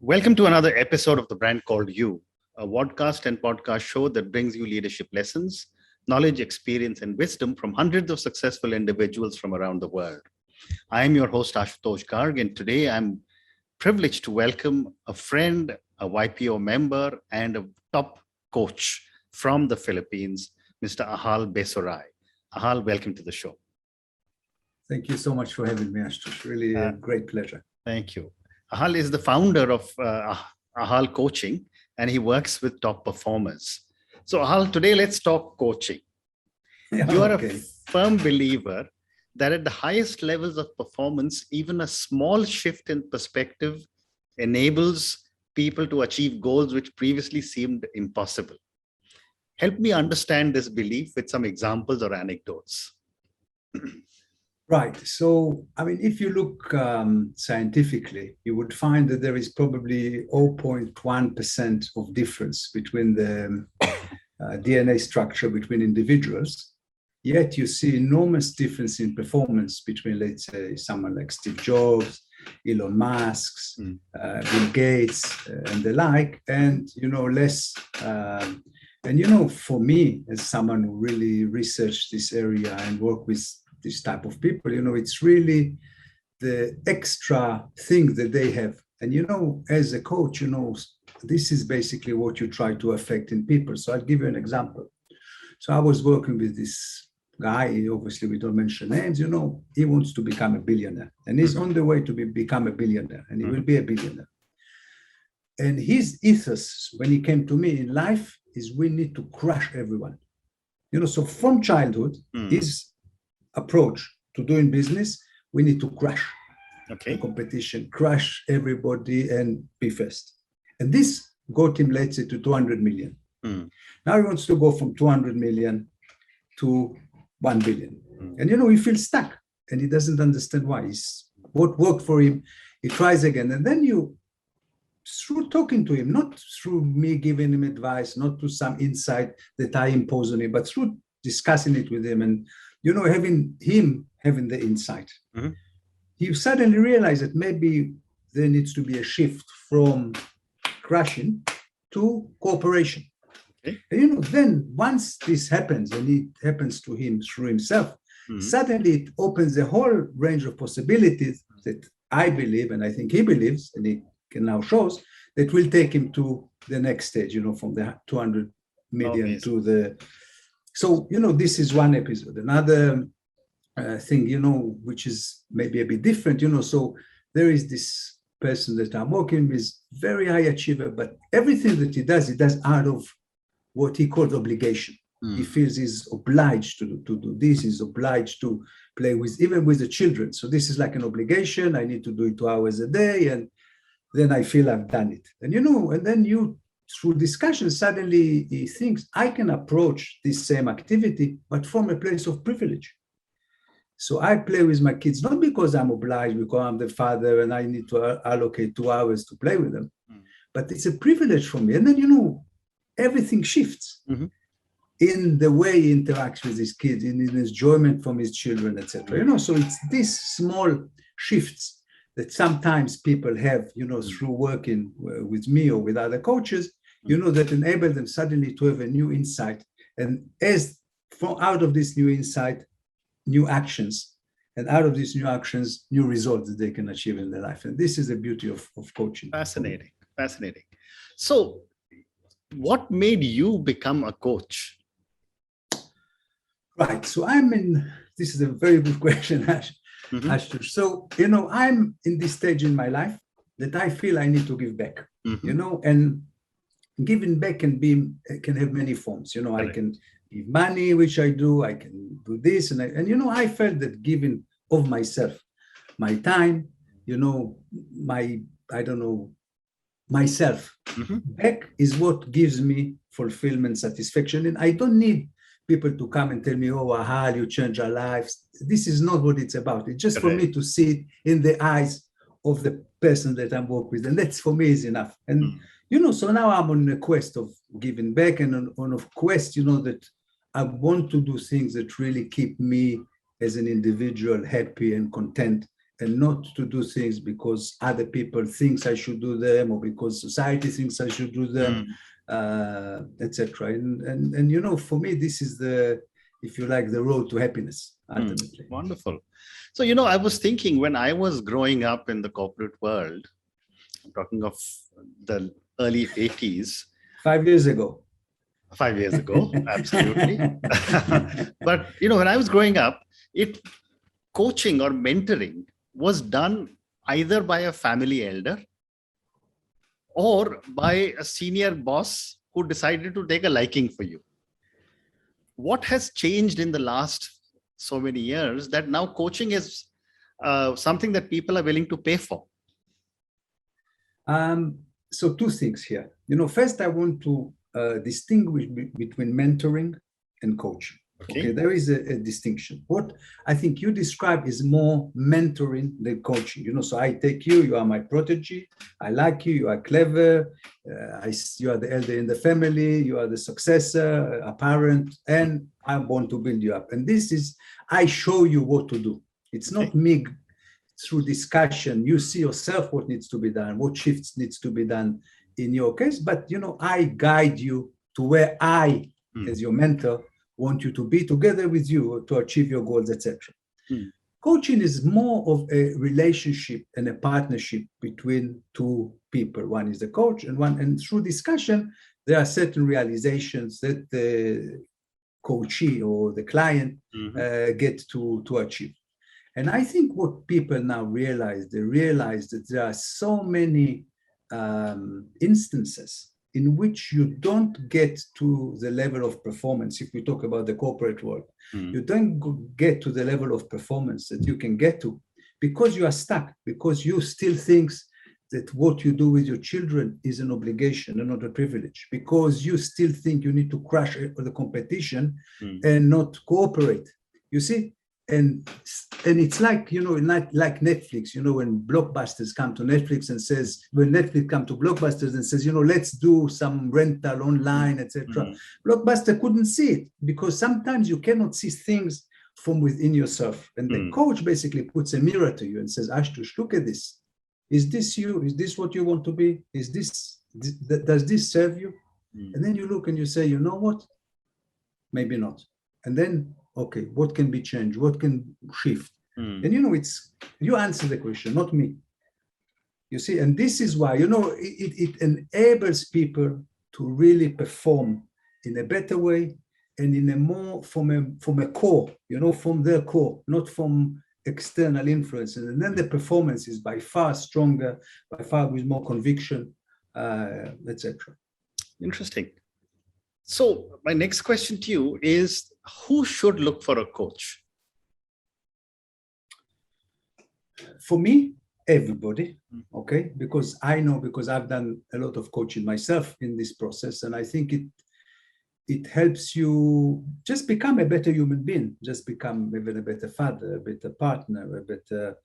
Welcome to another episode of The Brand Called You, a podcast and podcast show that brings you leadership lessons, knowledge, experience, and wisdom from hundreds of successful individuals from around the world. I am your host, Ashutosh Garg, and today I'm privileged to welcome a friend, a YPO member, and a top coach from the Philippines, Mr. Ahal Besorai. Ahal, welcome to the show. Thank you so much for having me, Ashutosh. Really a great pleasure. Thank you. Ahal is the founder of Ahal Coaching, and he works with top performers. So Ahal, today let's talk coaching. You are a firm believer that at the highest levels of performance, even a small shift in perspective enables people to achieve goals which previously seemed impossible. Help me understand this belief with some examples or anecdotes. Right. So, if you look scientifically, you would find that there is probably 0.1% of difference between the DNA structure between individuals. Yet you see enormous difference in performance between, let's say, someone like Steve Jobs, Elon Musk, Bill Gates, and the like, and, less. For me, as someone who really researched this area and work with this type of people, it's really the extra thing that they have. And, as a coach, this is basically what you try to affect in people. So I'll give you an example. So I was working with this guy, obviously we don't mention names, he wants to become a billionaire and he's on the way to become a billionaire and he will be a billionaire. And his ethos when he came to me in life is we need to crush everyone. So from childhood, his approach to doing business, we need to crush the competition, crush everybody and be first. And this got him, let's say, to 200 million. Now he wants to go from 200 million to 1 billion. And, he feels stuck and he doesn't understand why. What worked for him, he tries again. And then through talking to him, not through me giving him advice, not through some insight that I impose on him, but through discussing it with him and, having the insight. He suddenly realized that maybe there needs to be a shift from crushing to cooperation. And, then once this happens, and it happens to him through himself, suddenly it opens a whole range of possibilities that I believe, and I think he believes, and he can now shows, that will take him to the next stage, from the 200 million to the... So, this is one episode. Another thing, which is maybe a bit different, so there is this person that I'm working with, very high achiever, but everything that he does out of what he calls obligation. He feels he's obliged to do this, he's obliged to play with, even with the children. So this is like an obligation. I need to do it 2 hours a day, and then I feel I've done it. And, and then through discussion, suddenly he thinks I can approach this same activity, but from a place of privilege. So I play with my kids, not because I'm obliged, because I'm the father and I need to allocate 2 hours to play with them, but it's a privilege for me. And then, everything shifts in the way he interacts with his kids, in his enjoyment from his children, etc. So it's these small shifts that sometimes people have, through working with me or with other coaches, that enable them suddenly to have a new insight. And out of this new insight, new actions, and out of these new actions, new results that they can achieve in their life. And this is the beauty of coaching. Fascinating. So what made you become a coach? Right. So this is a very good question, Ashutosh. So, I'm in this stage in my life that I feel I need to give back, and giving back can have many forms. I can give money, which I do. I can do this. And I felt that giving of myself, my time, myself back is what gives me fulfillment, satisfaction. And I don't need people to come and tell me, oh, Ahal, you changed our lives. This is not what it's about. It's just for me to see it in the eyes of the person that I'm working with. And that's for me is enough. And, so now I'm on a quest of giving back and on a quest, that I want to do things that really keep me as an individual happy and content and not to do things because other people think I should do them or because society thinks I should do them, etc. And you know, for me, this is the, if you like, the road to happiness, ultimately. Wonderful. So, you know, I was thinking when I was growing up in the corporate world, I'm talking of the early 80s. 5 years ago. 5 years ago, absolutely. But, you know, when I was growing up, coaching or mentoring was done either by a family elder or by a senior boss who decided to take a liking for you. What has changed in the last so many years that now coaching is something that people are willing to pay for? So two things here. You know, first I want to distinguish between mentoring and coaching. Okay, there is a distinction. What I think you describe is more mentoring than coaching. You know, so I take you, you are my protege, I like you, you are clever, you are the elder in the family, you are the successor, a parent, and I want to build you up. And this is, I show you what to do. It's not me through discussion. You see yourself what needs to be done, what shifts needs to be done in your case, but you know, I guide you to where I, as your mentor, want you to be together with you to achieve your goals, etc. Coaching is more of a relationship and a partnership between two people. One is the coach and through discussion, there are certain realizations that the coachee or the client get to achieve. And I think what people now realize, they realize that there are so many instances in which you don't get to the level of performance. If we talk about the corporate world, you don't get to the level of performance that you can get to because you are stuck, because you still think that what you do with your children is an obligation and not a privilege, because you still think you need to crush the competition and not cooperate. You see? And it's like, you know, like Netflix, you know, when blockbusters come to Netflix and says, when Netflix come to blockbusters and says, you know, let's do some rental online, etc. Blockbuster couldn't see it because sometimes you cannot see things from within yourself. And the coach basically puts a mirror to you and says, Ashtush, look at this. Is this you? Is this what you want to be? Does this serve you? And then you look and you say, you know what? Maybe not. And then, okay, what can be changed? What can shift? And you know, you answer the question, not me. You see, and this is why, you know, it enables people to really perform in a better way and in a more from a core, you know, from their core, not from external influences. And then the performance is by far stronger, by far with more conviction, etc. Interesting. So my next question to you is, who should look for a coach? For me, everybody, okay? Because I know, because I've done a lot of coaching myself in this process, and I think it helps you just become a better human being, just become even a better father, a better partner, a better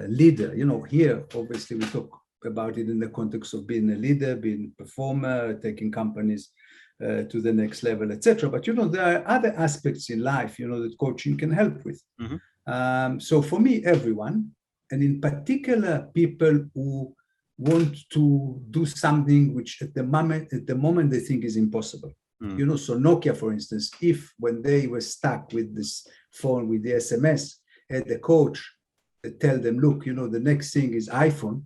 leader. You know, here, obviously, we talk about it in the context of being a leader, being a performer, taking companies to the next level, etc. But you know, there are other aspects in life, you know, that coaching can help with. So for me, everyone, and in particular, people who want to do something which at the moment they think is impossible. You know, so Nokia, for instance, if when they were stuck with this phone with the SMS, had the coach tell them, look, you know, the next thing is iPhone.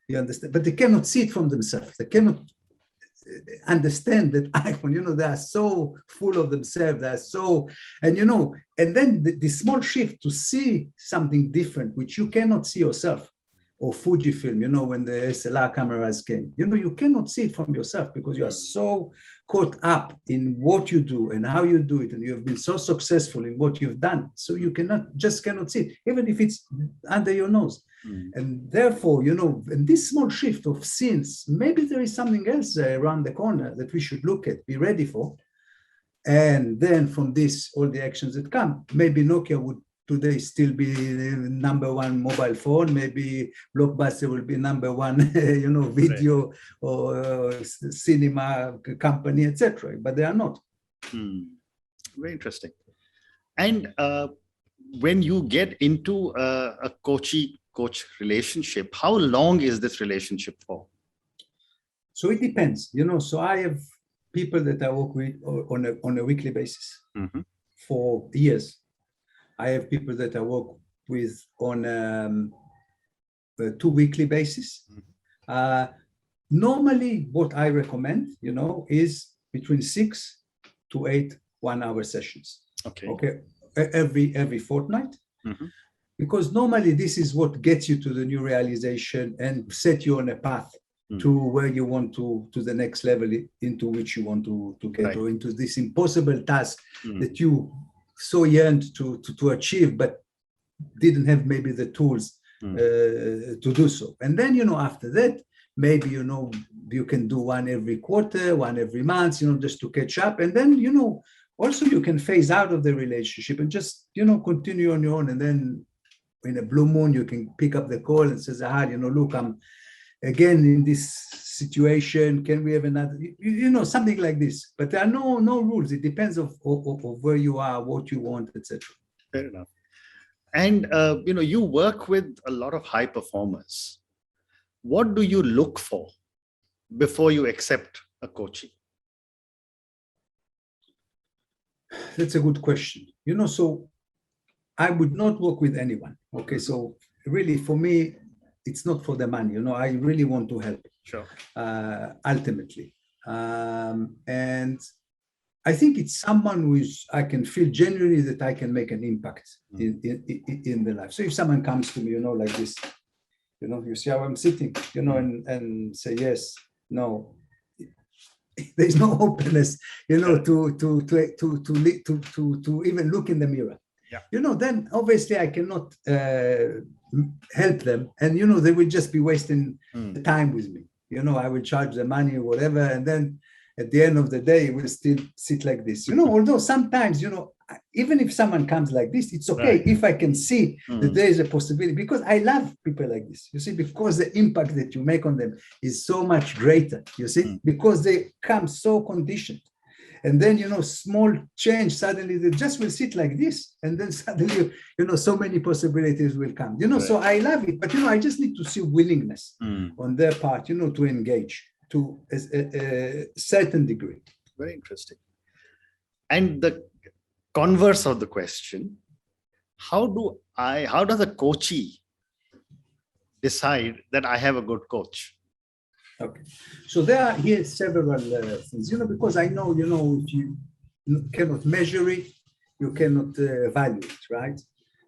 You understand? But they cannot see it from themselves. They cannot understand that iPhone, you know, they are so full of themselves, they are so, and you know, and then the small shift to see something different, which you cannot see yourself, or Fujifilm, you know, when the SLR cameras came, you know, you cannot see it from yourself because you are so caught up in what you do and how you do it, and you have been so successful in what you've done, so you cannot see it, even if it's under your nose. And therefore, you know, and this small shift of scenes, maybe there is something else around the corner that we should look at, be ready for. And then from this, all the actions that come, maybe Nokia would today still be the number one mobile phone, maybe Blockbuster will be number one, you know, video or cinema company, etc. But they are not. Very interesting. And when you get into a coachee-coach relationship, how long is this relationship for? So it depends, so I have people that I work with on a weekly basis for years. I have people that I work with on a 2-weekly basis. Normally, what I recommend, is between 6 to 8 1-hour sessions. Okay. Every fortnight. Because normally this is what gets you to the new realization and set you on a path to where you want to the next level into which you want to get, or into this impossible task that you so yearned to achieve, but didn't have maybe the tools to do so. And then, after that, maybe, you can do one every quarter, one every month, just to catch up. And then, also you can phase out of the relationship and just, continue on your own. And then in a blue moon, you can pick up the call and says, Ahal, look, I'm again in this situation. Can we have another, something like this? But there are no rules. It depends of where you are, what you want, etc. Fair enough. And, you work with a lot of high performers. What do you look for before you accept a coachee? That's a good question. So I would not work with anyone. Okay, so really for me, it's not for the money. I really want to help. Sure. Ultimately, and I think it's someone who I can feel genuinely that I can make an impact in their life. So if someone comes to me, like this, you see how I'm sitting, and say yes, no. There's no openness, to even look in the mirror. Yeah. Then obviously I cannot help them, and they will just be wasting the time with me. I will charge the money or whatever, and then at the end of the day, we'll still sit like this. Although sometimes, even if someone comes like this, it's okay if I can see that there is a possibility, because I love people like this, because the impact that you make on them is so much greater, because they come so conditioned. And then, small change, suddenly they just will sit like this. And then suddenly, so many possibilities will come, so I love it. But, I just need to see willingness on their part, to engage to a certain degree. Very interesting. And the converse of the question, how does a coachee decide that I have a good coach? Okay, so there are here several things, because I know, if you cannot measure it, you cannot value it, right?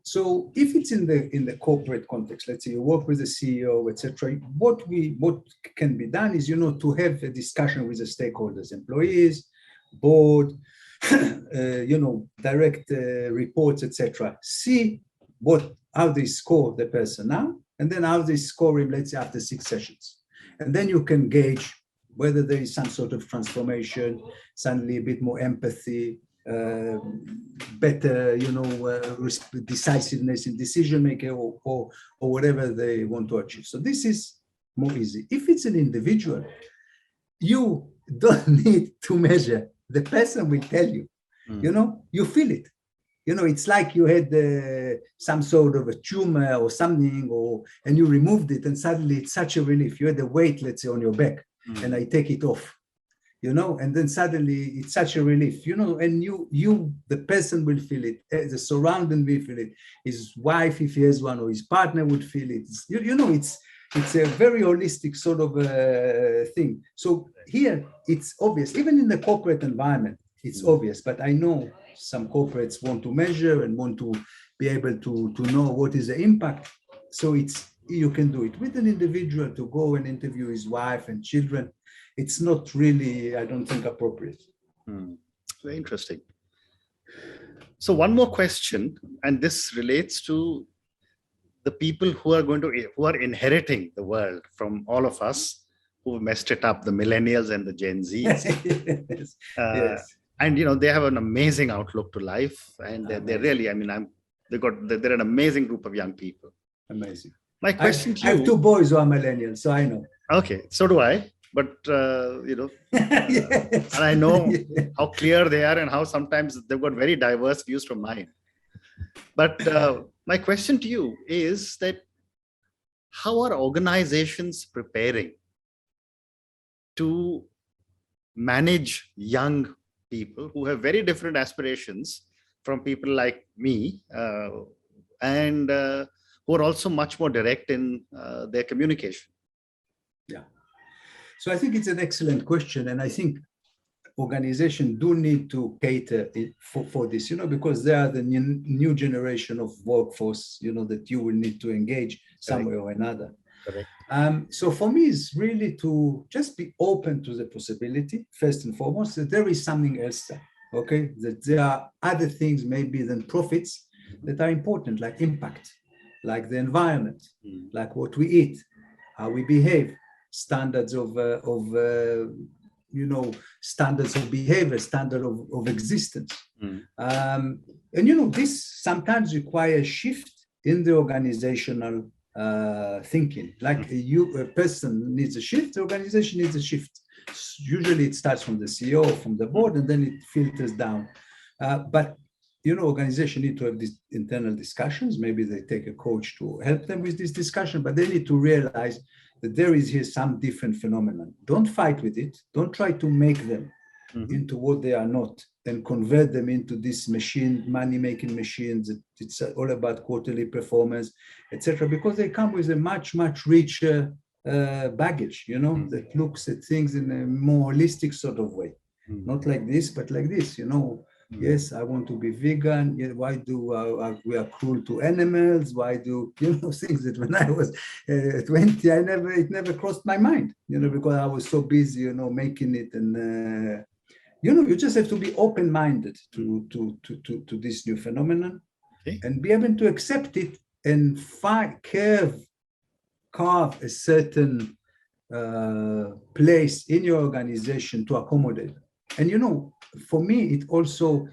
So if it's in the corporate context, let's say you work with the CEO, etc., what can be done is, to have a discussion with the stakeholders, employees, board, direct reports, etc. See how they score the person now, and then how they score him, let's say, after 6 sessions. And then you can gauge whether there is some sort of transformation, suddenly a bit more empathy, better, decisiveness in decision making, or whatever they want to achieve. So this is more easy. If it's an individual, you don't need to measure. The person will tell you, you feel it. It's like you had some sort of a tumor or something, and you removed it, and suddenly it's such a relief. You had a weight, let's say, on your back, and I take it off, and then suddenly it's such a relief, and the person will feel it, the surrounding will feel it, his wife, if he has one, or his partner would feel it. It's a very holistic sort of thing. So here it's obvious, even in the corporate environment, it's obvious, but I know some corporates want to measure and want to be able to know what is the impact. So you can do it with an individual. To go and interview his wife and children, it's not really, I don't think, appropriate. Very interesting. So one more question, and this relates to the people who are inheriting the world from all of us who messed it up, the millennials and the Gen Zs. Yes. And they have an amazing outlook to life, and they're really, they're an amazing group of young people. Amazing. My question to you, I have 2 boys who are millennials, so I know. Okay, so do I. But Yes. And I know how clear they are, and how sometimes they've got very diverse views from mine. But my question to you is that how are organizations preparing to manage young people who have very different aspirations from people like me, and who are also much more direct in their communication? Yeah. So I think it's an excellent question. And I think organizations do need to cater for this, because they are the new generation of workforce, that you will need to engage some way or another. Correct. So for me, it's really to just be open to the possibility, first and foremost, that there is something else there, okay? That there are other things maybe than profits that are important, like impact, like the environment, like what we eat, how we behave, standards of standards of behavior, standard of existence. And, this sometimes requires shift in the organizational thinking. Like a person needs a shift, the organization needs a shift. Usually it starts from the CEO, from the board, and then it filters down. But organization need to have these internal discussions. Maybe they take a coach to help them with this discussion, but they need to realize that there is here some different phenomenon. Don't fight with it. Don't try to make them into what they are not and convert them into this machine, money-making machines. It's all about quarterly performance, etc. Because they come with a much, much richer baggage, that looks at things in a more holistic sort of way. Not like this, but like this, Yes, I want to be vegan. Yeah, why do we are cruel to animals? Why do things that when I was 20, it never crossed my mind. Because I was so busy, making it, and you just have to be open-minded to this new phenomenon, and be able to accept it and carve a certain place in your organization to accommodate. And for me, it also,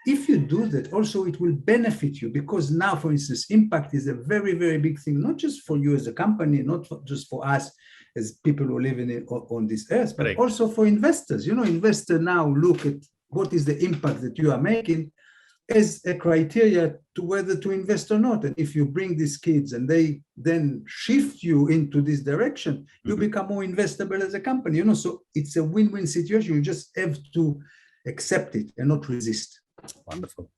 if you do that, also it will benefit you, because now, for instance, impact is a very, very big thing, not just for you as a company, not just for us as people who live on this earth, but also for investors. Investors now look at what is the impact that you are making as a criteria to whether to invest or not. And if you bring these kids and they then shift you into this direction, you become more investable as a company. So it's a win-win situation. You just have to accept it and not resist. Wonderful.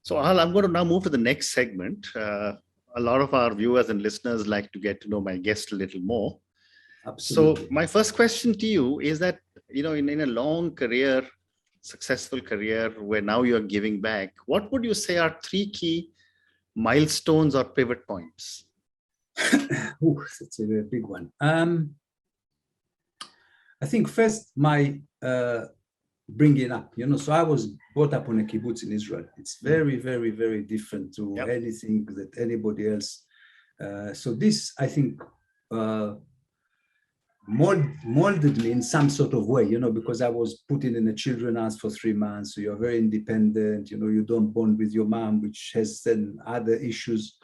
So Ahal, I'm going to now move to the next segment. A lot of our viewers and listeners like to get to know my guest a little more. Absolutely. So my first question to you is that, in a long career, successful career where now you're giving back, what would you say are 3 key milestones or pivot points? That's a very big one. I think first my bringing up, so I was brought up on a kibbutz in Israel. It's very, very, very different to anything that anybody else. So this, I think, molded me in some sort of way, because I was put in a children's house for 3 months. So you're very independent, you don't bond with your mom, which has then other issues.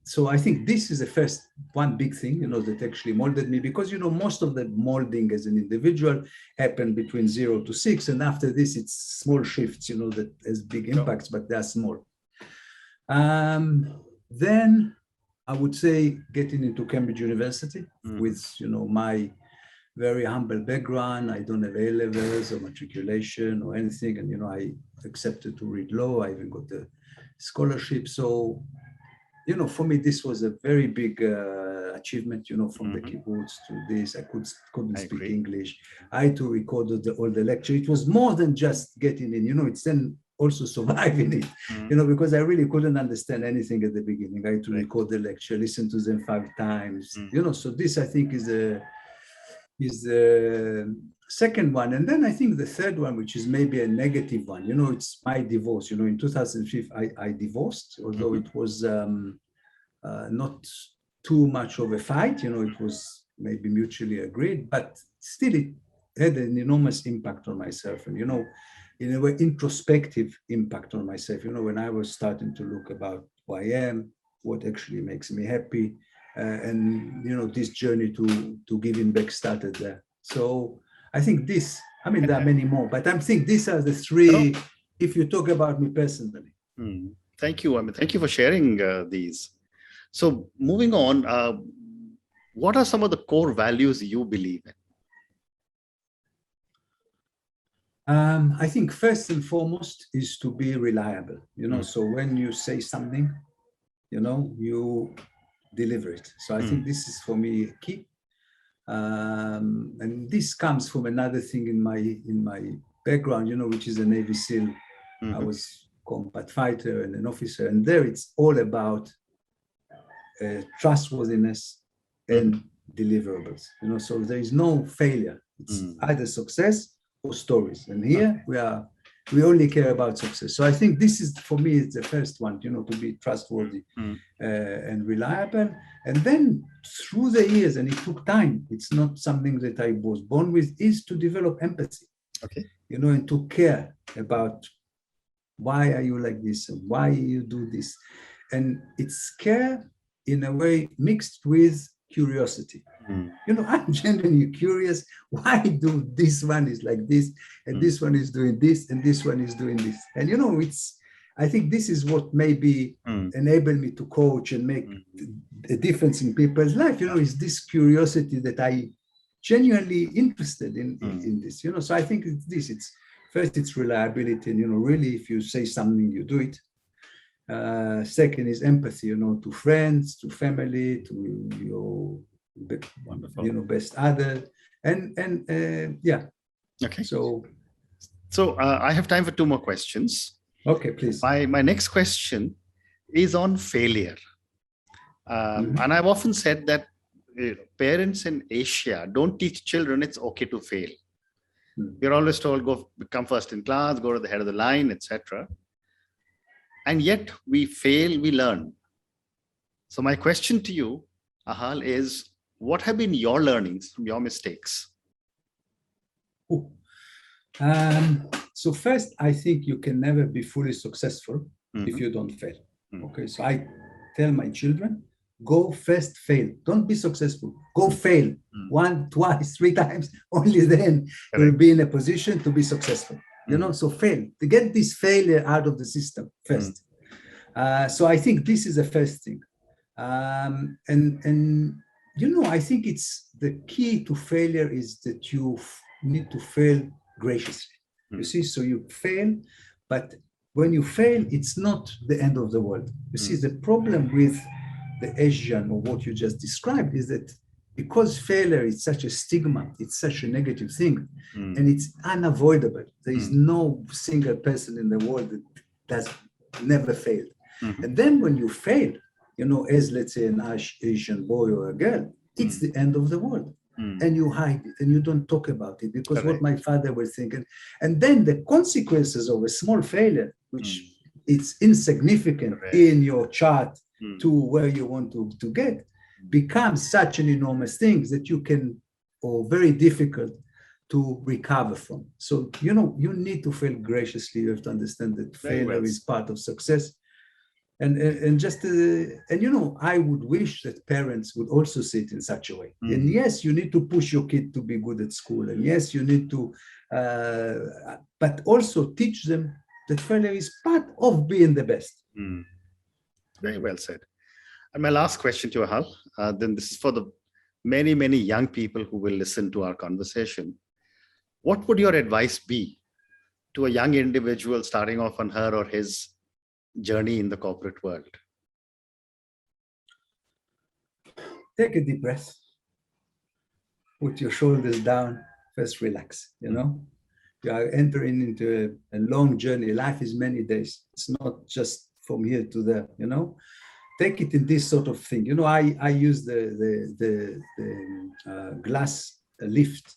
So I think this is the first one big thing, that actually molded me, because, most of the molding as an individual happened between 0 to 6. And after this, it's small shifts, that has big impacts, but they're small. Then I would say getting into Cambridge University with, my very humble background. I don't have A-levels or matriculation or anything. And, I accepted to read law. I even got the scholarship. So, for me, this was a very big achievement, from the kibbutz to this. I couldn't speak English. I had to record all the lecture. It was more than just getting in, it's then also surviving it, because I really couldn't understand anything at the beginning. I had to record the lecture, listen to them 5 times, so this, I think, is the second one. And then I think the third one, which is maybe a negative one, it's my divorce. In 2005, I divorced, although it was not too much of a fight, it was maybe mutually agreed, but still it had an enormous impact on myself. And, in a way, introspective impact on myself, when I was starting to look about who I am, what actually makes me happy, and, this journey to giving back started there. So I think this, there are many more, but I think these are the 3, if you talk about me personally. Hmm. Thank you. I mean, thank you for sharing these. So moving on, what are some of the core values you believe in? I think first and foremost is to be reliable. Mm. So when you say something, you deliver it. So I think this is for me key. And this comes from another thing in my background, which is a Navy SEAL. I was combat fighter and an officer, and there it's all about trustworthiness and deliverables. So there is no failure. It's either success or stories. And here we only care about success. So I think this is, for me, it's the first one, to be trustworthy and reliable. And then through the years, and it took time, it's not something that I was born with, is to develop empathy. Okay. And to care about why are you like this and why you do this. And it's care in a way mixed with curiosity. I'm genuinely curious. Why do this one is like this, and this one is doing this, and this one is doing this? And I think this is what maybe enabled me to coach and make a difference in people's life. Is this curiosity that I genuinely interested in this. So I think it's this. It's first, it's reliability, and really, if you say something, you do it. Second is empathy, to friends, to family, to your best other, and yeah. Okay. So I have time for two more questions. Okay, please. My next question is on failure, and I've often said that parents in Asia don't teach children it's okay to fail. You're always told go come first in class, go to the head of the line, etc. And yet we fail, we learn. So my question to you, Ahal, is what have been your learnings from your mistakes? So first, I think you can never be fully successful if you don't fail. Okay, so I tell my children, go first, fail. Don't be successful. Go fail 1, 2, 3 times. Only then you'll be in a position to be successful. So fail. To get this failure out of the system first. So I think this is the first thing. And I think it's the key to failure is that you need to fail graciously. You see, so you fail, but when you fail, it's not the end of the world. You see, the problem with the Asian or what you just described is that because failure is such a stigma, it's such a negative thing, and it's unavoidable. There is no single person in the world that has never failed. And then when you fail, as let's say an Asian boy or a girl, it's the end of the world. And you hide it and you don't talk about it because what my father was thinking. And then the consequences of a small failure, which it's insignificant in your chart to where you want to get, becomes such an enormous thing that you can, or very difficult to recover from. So, you need to fail graciously. You have to understand that failure is part of success. And I would wish that parents would also see it in such a way. And yes, you need to push your kid to be good at school. And yes, you need to, but also teach them that failure is part of being the best. Very well said. And my last question to Ahal, then this is for the many, many young people who will listen to our conversation. What would your advice be to a young individual starting off on her or his journey in the corporate world? Take a deep breath. Put your shoulders down. First, relax. You are entering into a long journey. Life is many days. It's not just from here to there. Take it in this sort of thing. I use the glass lift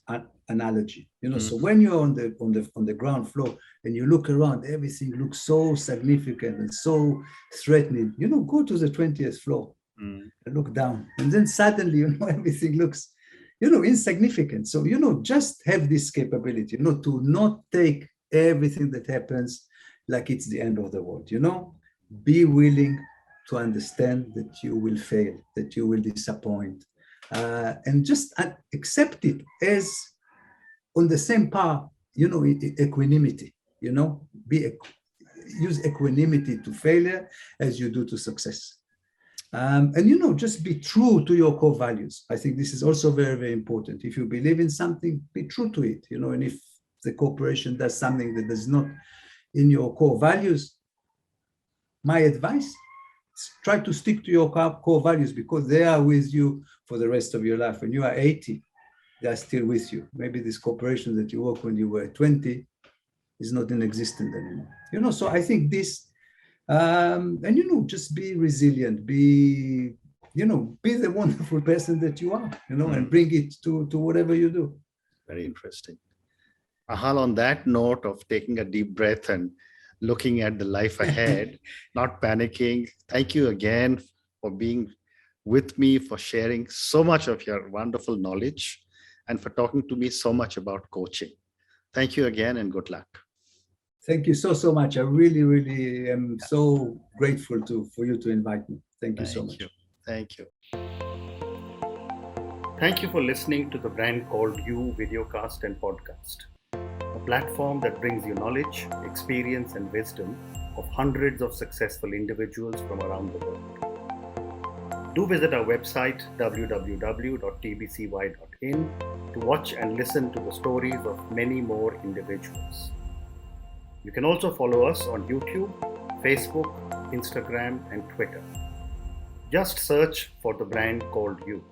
analogy. So when you're on the ground floor and you look around, everything looks so significant and so threatening. Go to the 20th floor and look down, and then suddenly everything looks insignificant. So just have this capability to not take everything that happens like it's the end of the world. Be willing to understand that you will fail, that you will disappoint, and just accept it as on the same par, equanimity, use equanimity to failure as you do to success. And just be true to your core values. I think this is also very, very important. If you believe in something, be true to it, and if the corporation does something that is not in your core values, my advice, try to stick to your core values, because they are with you for the rest of your life. When you are 80, they are still with you. Maybe this corporation that you work when you were 20 is not in existence anymore. So I think this, and just be resilient, be the wonderful person that you are, and bring it to whatever you do. Very interesting. Ahal, on that note of taking a deep breath and looking at the life ahead, not panicking, thank you again for being with me, for sharing so much of your wonderful knowledge, and for talking to me so much about coaching. Thank you again, and good luck. Thank you so much. I really, really am so grateful for you to invite me. Thank you so much. Thank you. Thank you for listening to the Brand Called You videocast and podcast, a platform that brings you knowledge, experience, and wisdom of hundreds of successful individuals from around the world. Do visit our website www.tbcy.in to watch and listen to the stories of many more individuals. You can also follow us on YouTube, Facebook, Instagram, and Twitter. Just search for the Brand Called You.